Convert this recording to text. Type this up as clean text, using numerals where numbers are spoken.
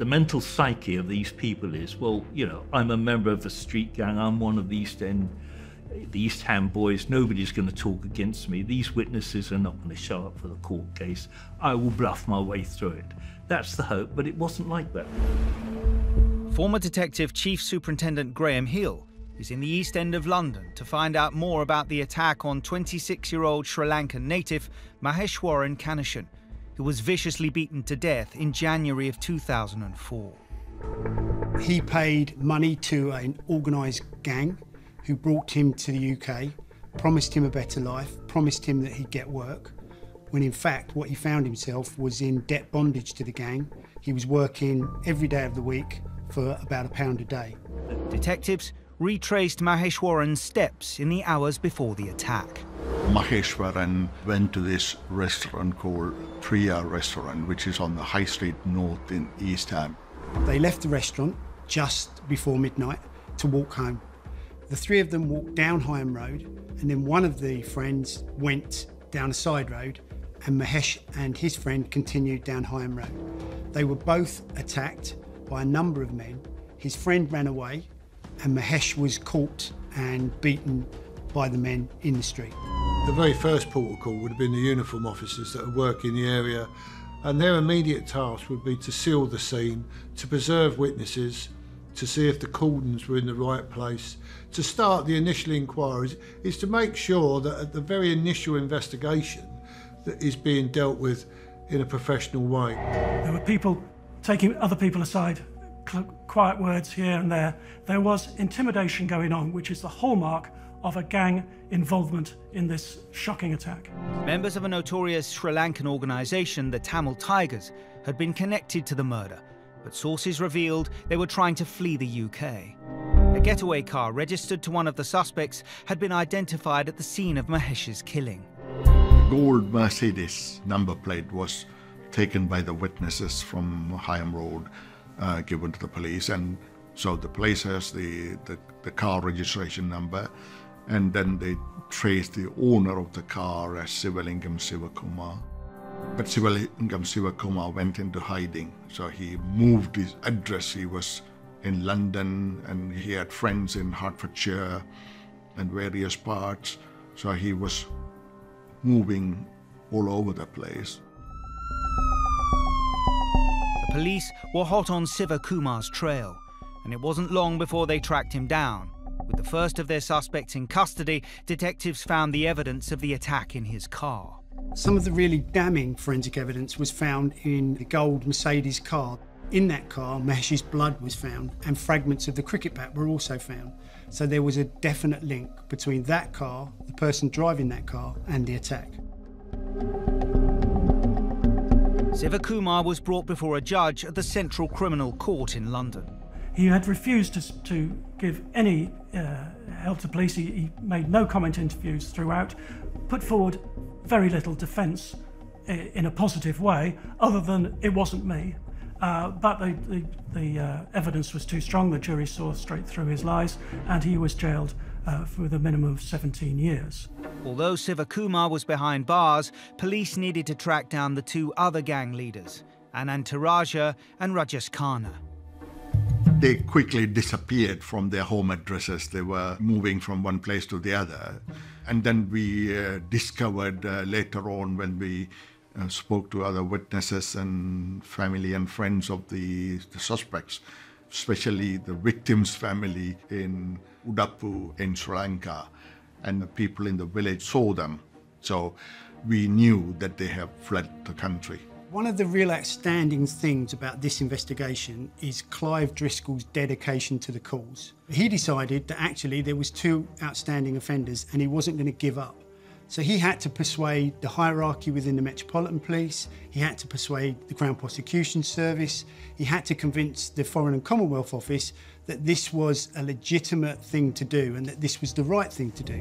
The mental psyche of these people is, well, you know, I'm a member of the street gang, I'm one of the East Ham boys, nobody's going to talk against me, these witnesses are not going to show up for the court case, I will bluff my way through it. That's the hope, but it wasn't like that. Former Detective Chief Superintendent Graham Hill is in the East End of London to find out more about the attack on 26-year-old Sri Lankan native Maheshwaran Kanashan, who was viciously beaten to death in January of 2004. He paid money to an organised gang who brought him to the UK, promised him a better life, promised him that he'd get work, when in fact what he found himself was in debt bondage to the gang. He was working every day of the week for about £1 a day. Detectives retraced Maheshwaran's steps in the hours before the attack. Maheshwaran went to this restaurant called Priya Restaurant, which is on the High Street North in East Ham. They left the restaurant just before midnight to walk home. The three of them walked down Higham Road, and then one of the friends went down a side road, and Mahesh and his friend continued down Higham Road. They were both attacked by a number of men. His friend ran away, and Mahesh was caught and beaten by the men in the street. The very first port of call would have been the uniform officers that work in the area, and their immediate task would be to seal the scene, to preserve witnesses, to see if the cordons were in the right place, to start the initial inquiries, is to make sure that at the very initial investigation that is being dealt with in a professional way. There were people taking other people aside, quiet words here and there. There was intimidation going on, which is the hallmark of a gang involvement in this shocking attack. Members of a notorious Sri Lankan organisation, the Tamil Tigers, had been connected to the murder, but sources revealed they were trying to flee the UK. A getaway car registered to one of the suspects had been identified at the scene of Mahesh's killing. Gold Mercedes number plate was taken by the witnesses from Higham Road, given to the police, and so the police has the car registration number, and then they traced the owner of the car as Sivalingam Sivakumar. But Sivalingam Sivakumar went into hiding, so he moved his address. He was in London and he had friends in Hertfordshire and various parts, so he was moving all over the place. The police were hot on Sivakumar's trail, and it wasn't long before they tracked him down. With the first of their suspects in custody, detectives found the evidence of the attack in his car. Some of the really damning forensic evidence was found in the gold Mercedes car. In that car, Mahesh's blood was found, and fragments of the cricket bat were also found. So there was a definite link between that car, the person driving that car, and the attack. Sivakumar was brought before a judge at the Central Criminal Court in London. He had refused to give any help to police. He made no comment interviews throughout, put forward very little defence in a positive way, other than it wasn't me. But the evidence was too strong. The jury saw straight through his lies, and he was jailed for the minimum of 17 years. Although Sivakumar was behind bars, police needed to track down the two other gang leaders, Anantaraja and Rajesh Khanna. They quickly disappeared from their home addresses. They were moving from one place to the other. And then we discovered later on, when we spoke to other witnesses and family and friends of the suspects, especially the victim's family in Udapu in Sri Lanka, and the people in the village saw them. So we knew that they have fled the country. One of the real outstanding things about this investigation is Clive Driscoll's dedication to the cause. He decided that actually there was two outstanding offenders and he wasn't going to give up. So he had to persuade the hierarchy within the Metropolitan Police, he had to persuade the Crown Prosecution Service, he had to convince the Foreign and Commonwealth Office that this was a legitimate thing to do and that this was the right thing to do.